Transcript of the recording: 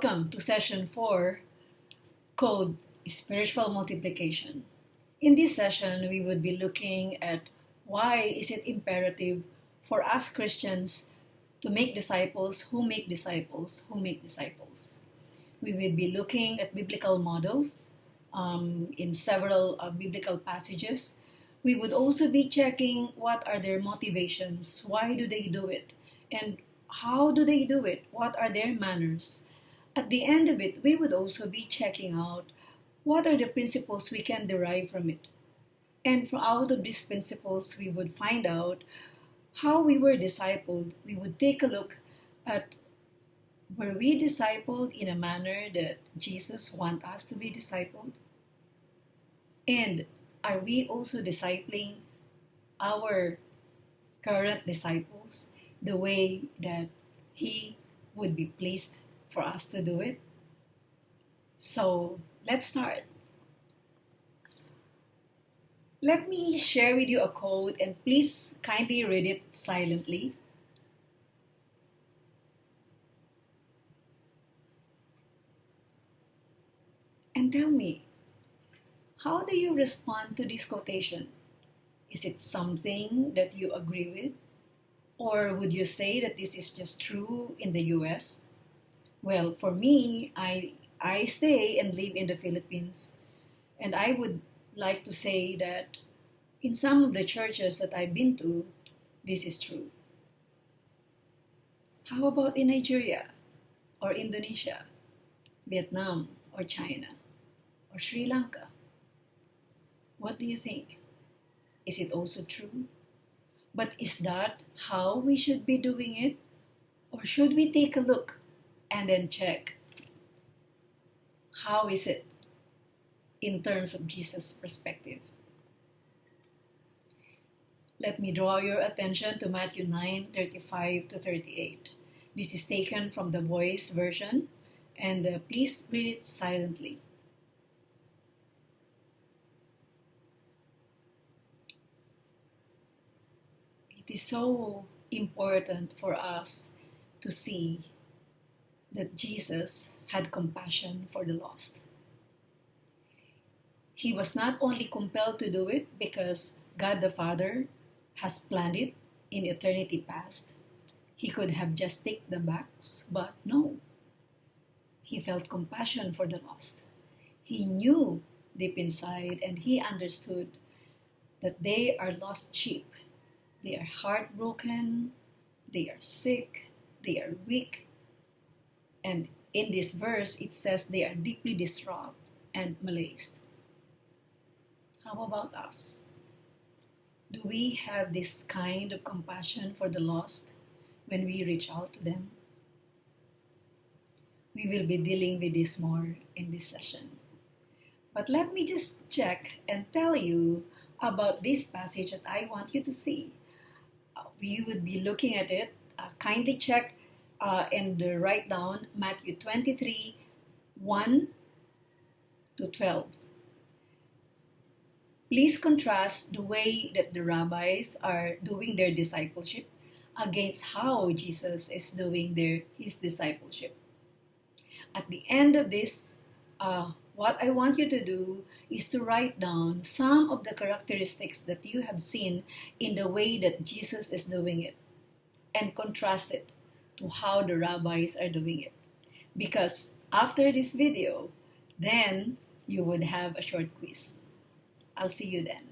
Welcome to session 4, called Spiritual Multiplication. In this session, we would be looking at why is it imperative for us Christians to make disciples who make disciples who make disciples. We will be looking at biblical models in several biblical passages. We would also be checking what are their motivations, why do they do it, and how do they do it, what are their manners. At the end of it, we would also be checking out what are the principles we can derive from it. And from out of these principles, we would find out how we were discipled. We would take a look at, were we discipled in a manner that Jesus wants us to be discipled? And are we also discipling our current disciples the way that He would be pleased for us to do it? So let's start. Let me share with you a quote, and please kindly read it silently. And tell me, how do you respond to this quotation? Is it something that you agree with? Or would you say that this is just true in the US? Well, for me, I stay and live in the Philippines. And I would like to say that in some of the churches that I've been to, this is true. How about in Nigeria, or Indonesia, Vietnam, or China, or Sri Lanka? What do you think? Is it also true? But is that how we should be doing it? Or should we take a look and then check? How is it in terms of Jesus' perspective? Let me draw your attention to Matthew 9:35 to 38. This is taken from the Voice version, and please read it silently. It is so important for us to see that Jesus had compassion for the lost. He was not only compelled to do it because God the Father has planned it in eternity past. He could have just ticked the box, but no. He felt compassion for the lost. He knew deep inside and he understood that they are lost sheep. They are heartbroken, they are sick, they are weak. And in this verse, it says they are deeply distraught and malazed. How about us? Do we have this kind of compassion for the lost when we reach out to them? We will be dealing with this more in this session. But let me just check and tell you about this passage that I want you to see. We would be looking at it. Kindly check and write down Matthew 23, 1 to 12. Please contrast the way that the rabbis are doing their discipleship against how Jesus is doing his discipleship. At the end of this, what I want you to do is to write down some of the characteristics that you have seen in the way that Jesus is doing it and contrast it to how the rabbis are doing it. Because after this video, then you would have a short quiz. I'll see you then.